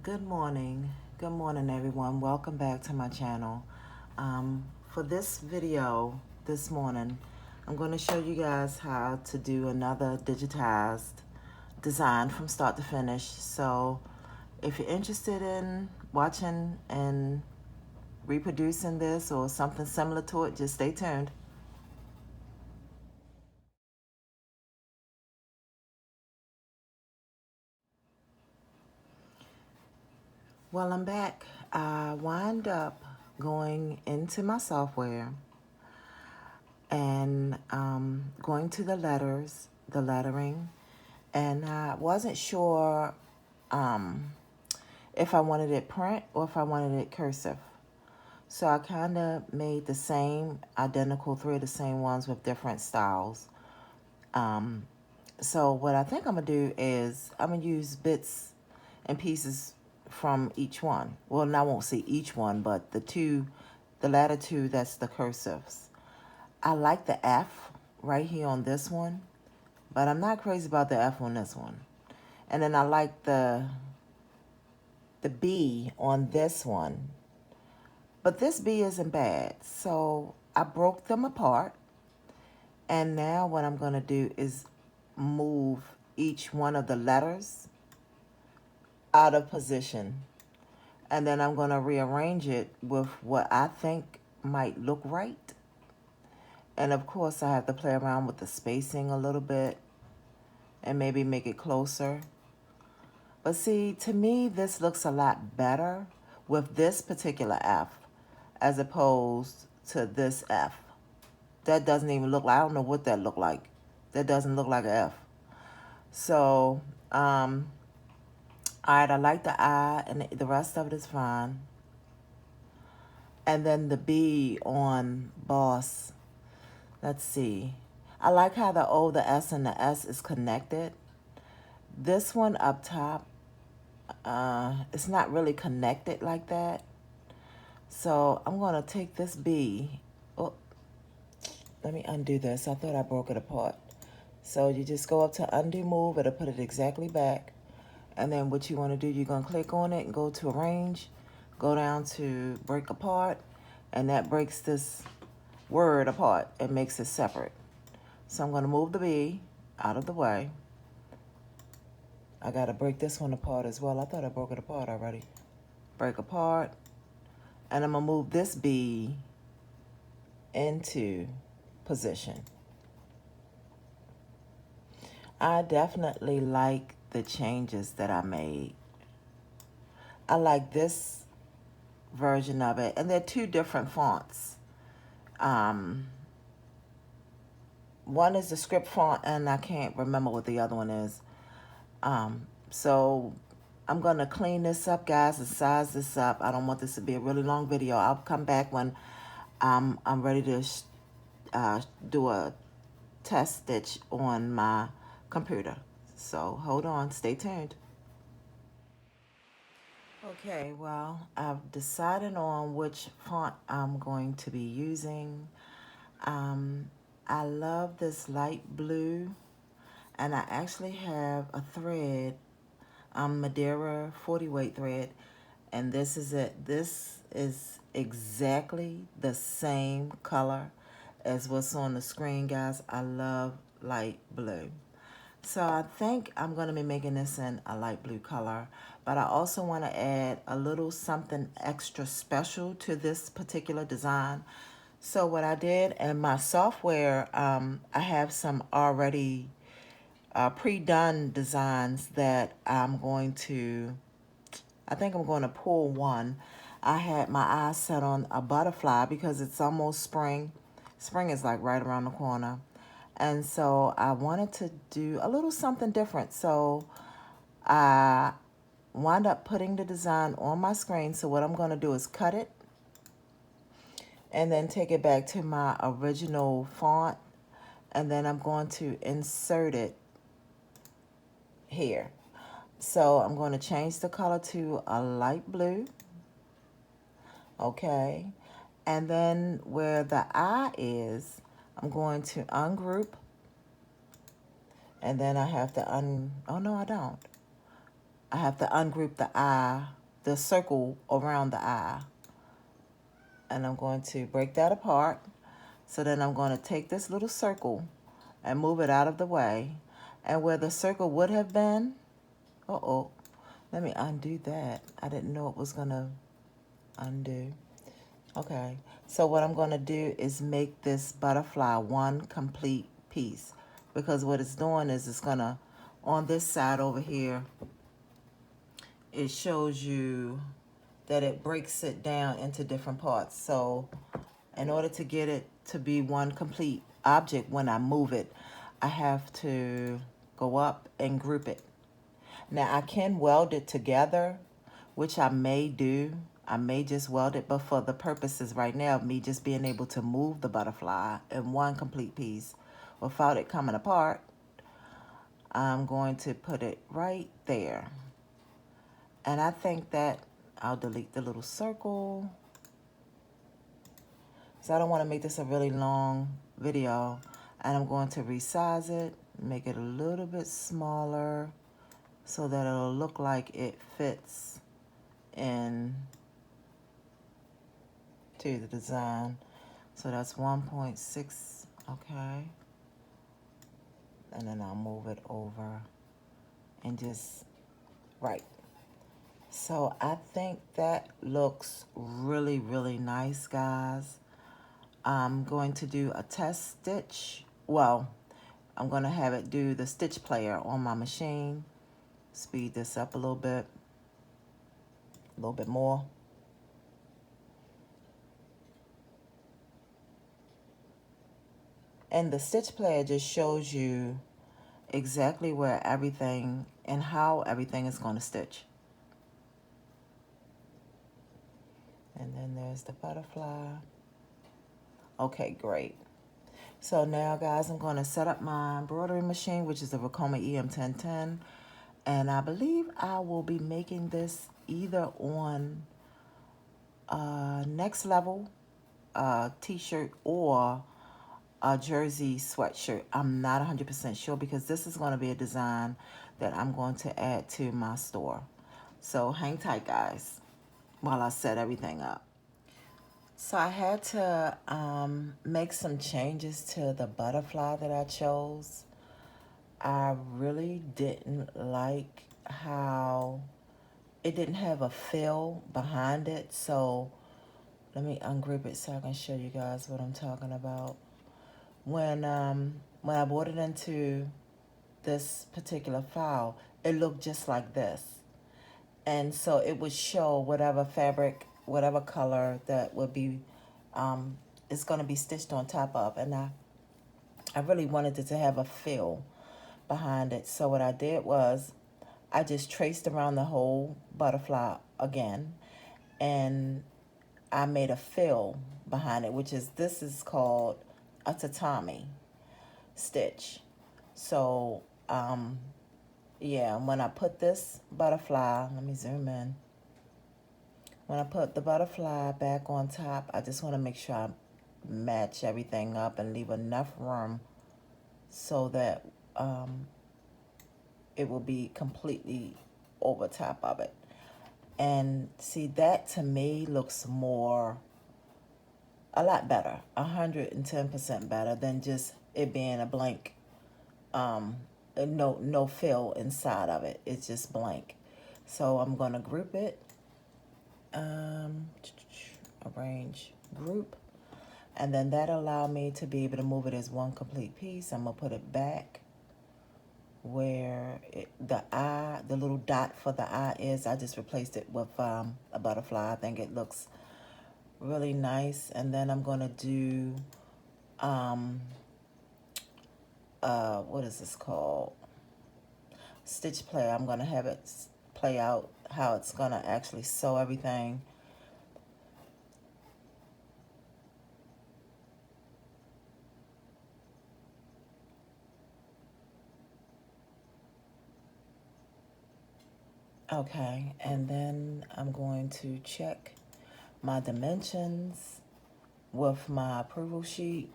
Good morning. Good morning, everyone. Welcome back to my channel. For this video this morning, I'm going to show you guys how to do another digitized design from start to finish. So if you're interested in watching and reproducing this or something similar to it, just stay tuned. Well, I'm back. I wind up going into my software and going to the letters, the lettering, and I wasn't sure if I wanted it print or if I wanted it cursive. So I kind of made the same identical three of the same ones with different styles. So what I think I'm gonna do is I'm gonna use bits and pieces from each one. Well, and I won't say each one, but the latter two, that's the cursives. I like the F right here on this one, but I'm not crazy about the F on this one. And then I like the B on this one, but this B isn't bad. So I broke them apart, and now what I'm gonna do is move each one of the letters out of position. And then I'm gonna rearrange it with what I think might look right. And of course I have to play around with the spacing a little bit and maybe make it closer. But see, to me, this looks a lot better with this particular F as opposed to this F. That doesn't even look like, I don't know what that looked like. That doesn't look like an F. So, all right, I like the I and the rest of it is fine. And then the B on boss. Let's see. I like how the O, the S, and the S is connected. This one up top, it's not really connected like that. So I'm going to take this B. Oh, let me undo this. I thought I broke it apart. So you just go up to undo move. It'll put it exactly back. And then what you want to do, you're going to click on it and go to arrange. Go down to break apart. And that breaks this word apart. It makes it separate. So I'm going to move the B out of the way. I got to break this one apart as well. I thought I broke it apart already. Break apart. And I'm going to move this B into position. I definitely like the changes that I made. I like this version of it. And they're two different fonts. One is the script font, and I can't remember what the other one is. So I'm going to clean this up, guys, and size this up. I don't want this to be a really long video. I'll come back when I'm ready to do a test stitch on my computer. So hold on, stay tuned. Okay, well, I've decided on which font I'm going to be using. I love this light blue, and I actually have a thread, Madeira 40 weight thread, and this is it. This is exactly the same color as what's on the screen, guys. I love light blue. So I think I'm going to be making this in a light blue color, but I also want to add a little something extra special to this particular design. So what I did in my software, I have some already pre-done designs that I'm going to, I think I'm going to pull one. I had my eyes set on a butterfly because it's almost spring. Spring is like right around the corner. And so I wanted to do a little something different. So I wound up putting the design on my screen. So what I'm going to do is cut it and then take it back to my original font. And then I'm going to insert it here. So I'm going to change the color to a light blue. Okay. And then where the eye is, I'm going to ungroup. And then I have to oh no, I don't. I have to ungroup the eye, the circle around the eye. And I'm going to break that apart. So then I'm going to take this little circle and move it out of the way. And where the circle would have been, let me undo that. I didn't know it was going to undo. Okay, so what I'm going to do is make this butterfly one complete piece, because what it's doing is it's going to, on this side over here, it shows you that it breaks it down into different parts. So in order to get it to be one complete object, when I move it, I have to go up and group it. Now I can weld it together, which I may do. I may just weld it, but for the purposes right now of me just being able to move the butterfly in one complete piece without it coming apart, I'm going to put it right there. And I think that I'll delete the little circle. So I don't want to make this a really long video. And I'm going to resize it, make it a little bit smaller so that it'll look like it fits in to the design. So that's 1.6, okay. And then I'll move it over and just, right. So I think that looks really, really nice, guys. I'm going to do a test stitch. Well, I'm going to have it do the stitch player on my machine. Speed this up a little bit more. And the stitch player just shows you exactly where everything and how everything is going to stitch. And then there's the butterfly. Okay, great. So now, guys, I'm going to set up my embroidery machine, which is the Vekoma EM1010. And I believe I will be making this either on Next Level t-shirt or a jersey sweatshirt. I'm not 100% sure, because this is going to be a design that I'm going to add to my store. So hang tight, guys, while I set everything up. So I had to make some changes to the butterfly that I chose. I really didn't like how it didn't have a fill behind it. So let me ungroup it so I can show you guys what I'm talking about. When I brought it into this particular file, it looked just like this. And so it would show whatever fabric, whatever color that would be, it's going to be stitched on top of. And I really wanted it to have a fill behind it. So what I did was I just traced around the whole butterfly again, and I made a fill behind it, this is called a Tatami Stitch. So, yeah, when I put this butterfly, let me zoom in. When I put the butterfly back on top, I just want to make sure I match everything up and leave enough room so that it will be completely over top of it. And see, that to me looks a lot better, 110% better than just it being a blank, no fill inside of it. It's just blank. So I'm gonna group it, arrange, group, and then that allow me to be able to move it as one complete piece. I'm gonna put it back where the little dot for the eye is. I just replaced it with a butterfly. I think it looks really nice. And then I'm gonna do what is this called? Stitch player. I'm gonna have it play out how it's gonna actually sew everything. Okay, and then I'm going to check my dimensions with my approval sheet.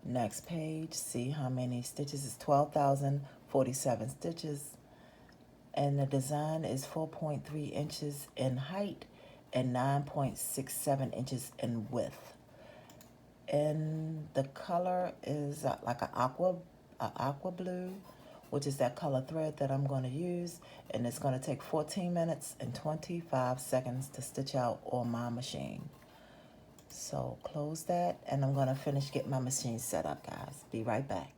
Next page, see how many stitches. It's 12,047 stitches. And the design is 4.3 inches in height and 9.67 inches in width. And the color is like an aqua blue, which is that color thread that I'm going to use. And it's going to take 14 minutes and 25 seconds to stitch out on my machine. So close that, and I'm going to finish getting my machine set up, guys. Be right back.